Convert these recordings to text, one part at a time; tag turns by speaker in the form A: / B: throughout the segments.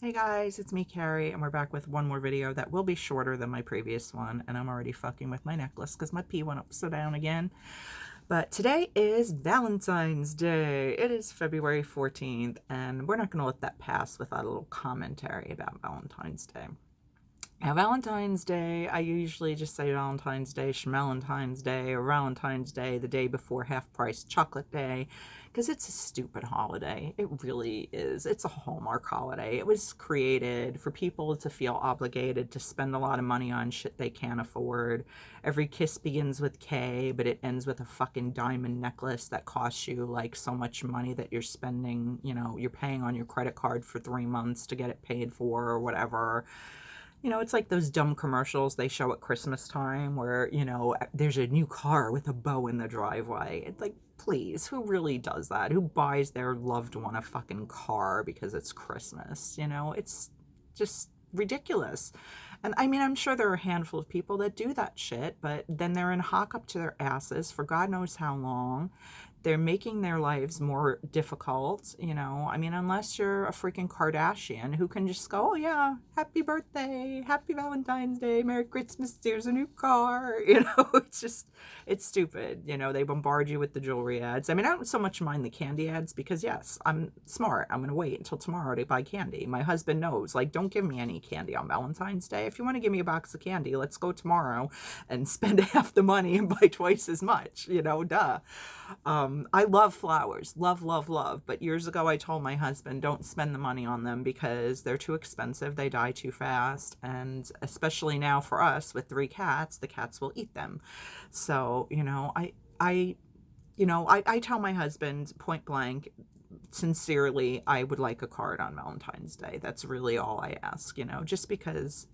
A: Hey guys, it's me, Carrie, and we're back with one more video that will be shorter than my previous one, and I'm already fucking with my necklace because my pee went upside down again. But today is Valentine's Day. It is February 14th, and we're not going to let that pass without a little commentary about Valentine's Day. Now, Valentine's Day, I usually just say Valentine's Day, Schmalentine's Day, or Valentine's Day, the day before half-price chocolate day, because it's a stupid holiday. It really is. It's a Hallmark holiday. It was created for people to feel obligated to spend a lot of money on shit they can't afford. Every kiss begins with K, but it ends with a fucking diamond necklace that costs you like so much money that you're spending, you're paying on your credit card for 3 months to get it paid for or whatever. It's like those dumb commercials they show at Christmas time where, there's a new car with a bow in the driveway. It's like, please, who really does that? Who buys their loved one a fucking car because it's Christmas? It's just ridiculous. And I mean, I'm sure there are a handful of people that do that shit, but then they're in hock up to their asses for God knows how long. They're making their lives more difficult. I mean, unless you're a freaking Kardashian who can just go, oh yeah, happy birthday, happy Valentine's Day, Merry Christmas, here's a new car. It's stupid. They bombard you with the jewelry ads. I mean, I don't so much mind the candy ads because yes, I'm smart. I'm going to wait until tomorrow to buy candy. My husband knows, like, don't give me any candy on Valentine's Day. If you want to give me a box of candy, let's go tomorrow and spend half the money and buy twice as much, duh. I love flowers, love, love, love. But years ago, I told my husband, don't spend the money on them because they're too expensive. They die too fast. And especially now for us with 3 cats, the cats will eat them. So, I tell my husband point blank, sincerely, I would like a card on Valentine's Day. That's really all I ask, just because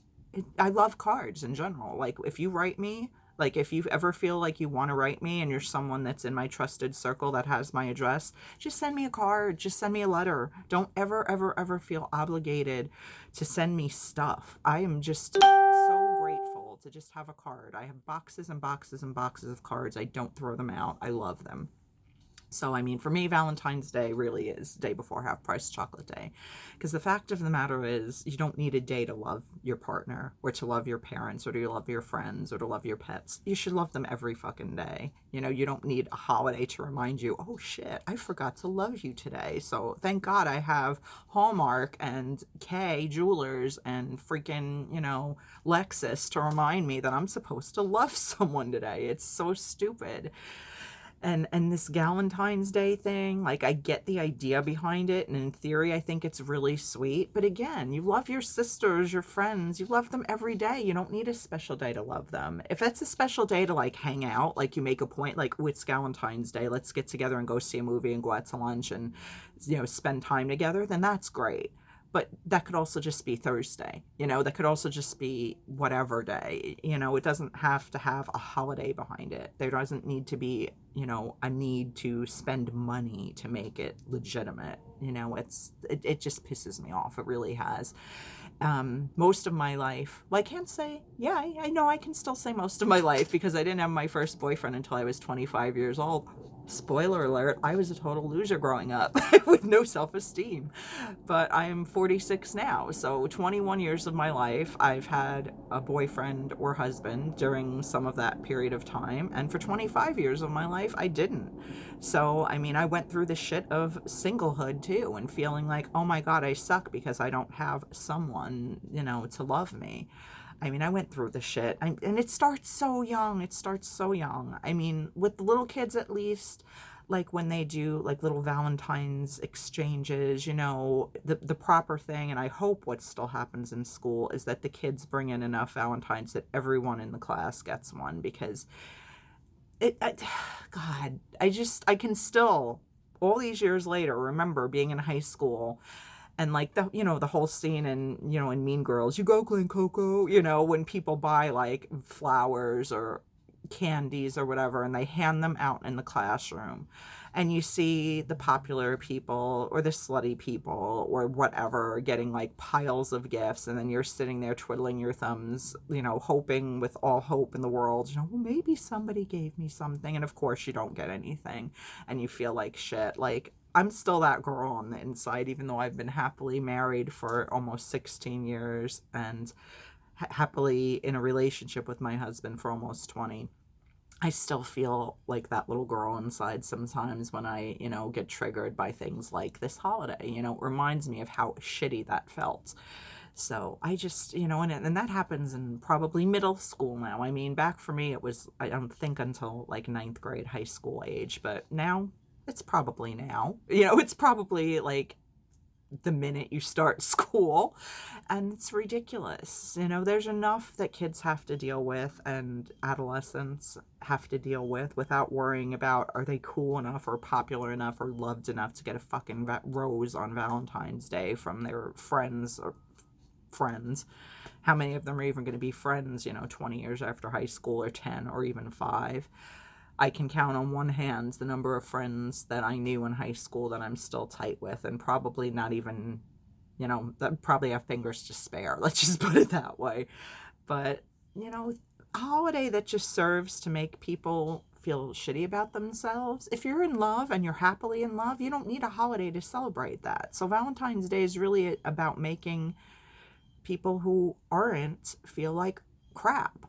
A: I love cards in general. Like, if you write me, like, if you ever feel like you want to write me and you're someone that's in my trusted circle that has my address, just send me a card. Just send me a letter. Don't ever, ever, ever feel obligated to send me stuff. I am just so grateful to just have a card. I have boxes and boxes and boxes of cards. I don't throw them out. I love them. So, I mean, for me, Valentine's Day really is day before half-price chocolate day. Because the fact of the matter is, you don't need a day to love your partner, or to love your parents, or to love your friends, or to love your pets. You should love them every fucking day. You don't need a holiday to remind you, oh shit, I forgot to love you today. So, thank God I have Hallmark and Kay Jewelers and freaking, Lexus to remind me that I'm supposed to love someone today. It's so stupid. And this Galentine's Day thing, like, I get the idea behind it, and in theory I think it's really sweet, but again, you love your sisters, your friends, you love them every day. You don't need a special day to love them. If it's a special day to, like, hang out, like, you make a point, like, oh, it's Galentine's Day, let's get together and go see a movie and go out to lunch and spend time together, then that's great. But that could also just be Thursday, that could also just be whatever day. It doesn't have to have a holiday behind it. There doesn't need to be, a need to spend money to make it legitimate. It just pisses me off. It really has. Most of my life, well, I can't say, yeah, I know I can still say most of my life because I didn't have my first boyfriend until I was 25 years old. Spoiler alert, I was a total loser growing up with no self-esteem. But I'm 46 now, so 21 years of my life I've had a boyfriend or husband during some of that period of time, and for 25 years of my life I didn't. So, I mean, I went through the shit of singlehood too, and feeling like, oh my God, I suck because I don't have someone, to love me. I mean, I went through the shit. And it starts so young. It starts so young. I mean, with the little kids at least, like when they do like little Valentine's exchanges, the proper thing, and I hope what still happens in school is that the kids bring in enough Valentines that everyone in the class gets one, because God, I can still, all these years later, remember being in high school and like the whole scene in Mean Girls, you go Glen Coco, when people buy like flowers or candies or whatever and they hand them out in the classroom, and you see the popular people or the slutty people or whatever getting like piles of gifts, and then you're sitting there twiddling your thumbs, hoping with all hope in the world, well, maybe somebody gave me something, and of course you don't get anything and you feel like shit. Like, I'm still that girl on the inside, even though I've been happily married for almost 16 years and happily in a relationship with my husband for almost 20. I still feel like that little girl inside sometimes when I, get triggered by things like this holiday. It reminds me of how shitty that felt. So I just, and that happens in probably middle school now. I mean, back for me, it was, I don't think until like ninth grade, high school age, but now it's probably now, it's probably like the minute you start school, and it's ridiculous. There's enough that kids have to deal with and adolescents have to deal with without worrying about, are they cool enough or popular enough or loved enough to get a fucking rose on Valentine's Day from their friends. How many of them are even going to be friends 20 years after high school, or 10, or even 5? I can count on one hand the number of friends that I knew in high school that I'm still tight with, and probably not even, that probably have fingers to spare. Let's just put it that way. But, a holiday that just serves to make people feel shitty about themselves. If you're in love and you're happily in love, you don't need a holiday to celebrate that. So Valentine's Day is really about making people who aren't feel like crap,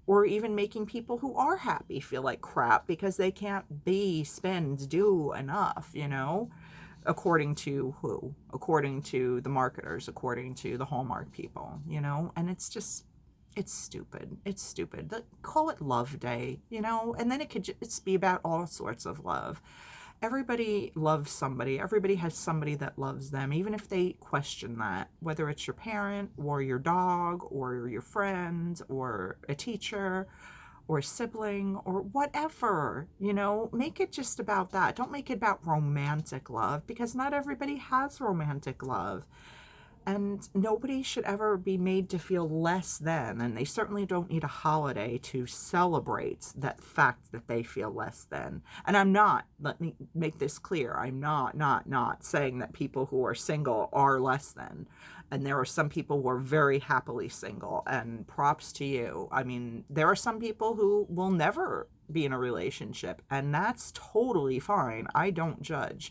A: or even making people who are happy feel like crap because they can't be, spend, do enough, according to who? According to the marketers, according to the Hallmark people, and it's just, it's stupid. It's stupid. Call it Love Day, and then it could just be about all sorts of love. Everybody loves somebody. Everybody has somebody that loves them, even if they question that, whether it's your parent or your dog or your friend or a teacher or a sibling or whatever, make it just about that. Don't make it about romantic love, because not everybody has romantic love. And nobody should ever be made to feel less than, and they certainly don't need a holiday to celebrate that fact that they feel less than. And I'm not, let me make this clear, I'm not saying that people who are single are less than. And there are some people who are very happily single, and props to you. I mean, there are some people who will never be in a relationship, and that's totally fine. I don't judge.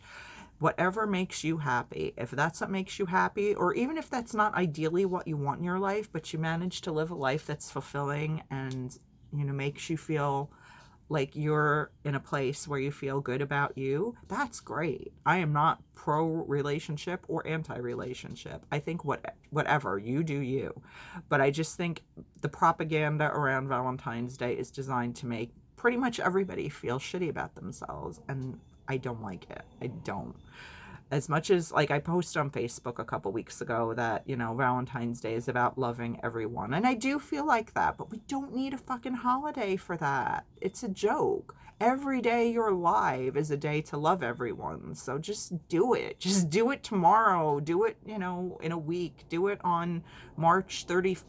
A: Whatever makes you happy, if that's what makes you happy, or even if that's not ideally what you want in your life, but you manage to live a life that's fulfilling and, makes you feel like you're in a place where you feel good about you, that's great. I am not pro relationship or anti relationship. I think whatever, you do you. But I just think the propaganda around Valentine's Day is designed to make pretty much everybody feel shitty about themselves, and I don't like it. I don't. As much as, like, I posted on Facebook a couple weeks ago that, Valentine's Day is about loving everyone. And I do feel like that, but we don't need a fucking holiday for that. It's a joke. Every day you're alive is a day to love everyone. So just do it. Just do it tomorrow. Do it, in a week. Do it on March 31st.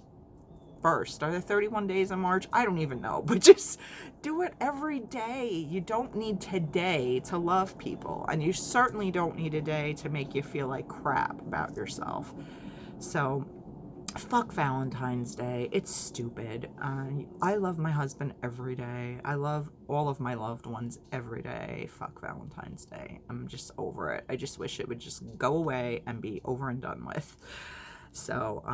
A: Are there 31 days in March? I don't even know. But just do it every day. You don't need today to love people. And you certainly don't need a day to make you feel like crap about yourself. So, fuck Valentine's Day. It's stupid. I love my husband every day. I love all of my loved ones every day. Fuck Valentine's Day. I'm just over it. I just wish it would just go away and be over and done with. So,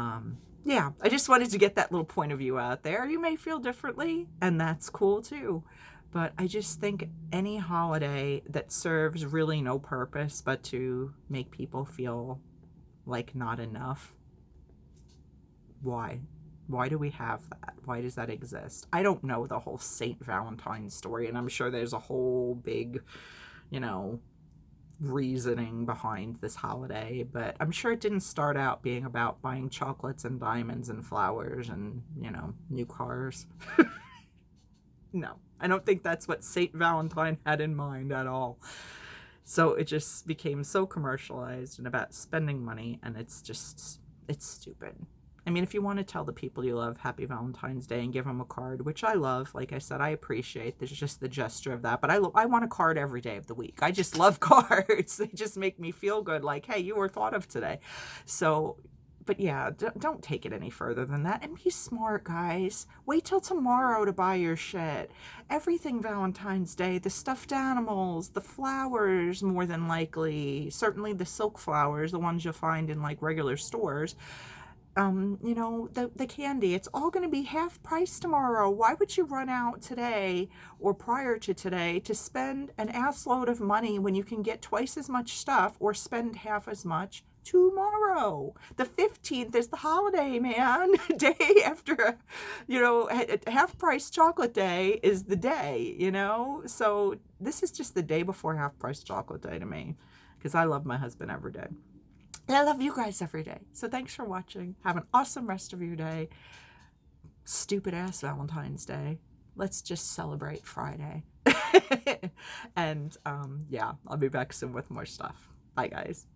A: yeah, I just wanted to get that little point of view out there. You may feel differently, and that's cool too. But I just think any holiday that serves really no purpose but to make people feel like not enough, why? Why do we have that? Why does that exist? I don't know the whole Saint Valentine story, and I'm sure there's a whole big, reasoning behind this holiday, but I'm sure it didn't start out being about buying chocolates and diamonds and flowers and, new cars. No, I don't think that's what Saint Valentine had in mind at all. So it just became so commercialized and about spending money, and it's stupid. I mean, if you want to tell the people you love Happy Valentine's Day and give them a card, which I love, like I said, I appreciate. There's just the gesture of that. But I want a card every day of the week. I just love cards. They just make me feel good. Like, hey, you were thought of today. So but yeah, don't take it any further than that. And be smart, guys. Wait till tomorrow to buy your shit. Everything Valentine's Day, the stuffed animals, the flowers, more than likely, certainly the silk flowers, the ones you'll find in like regular stores. You know, the candy, it's all going to be half price tomorrow. Why would you run out today or prior to today to spend an ass load of money when you can get twice as much stuff or spend half as much tomorrow? The 15th is the holiday, man. Day after, you know, half price chocolate day is the day, you know? So this is just the day before half price chocolate day to me, because I love my husband every day. And I love you guys every day. So thanks for watching. Have an awesome rest of your day. Stupid ass Valentine's Day. Let's just celebrate Friday. And yeah, I'll be back soon with more stuff. Bye, guys.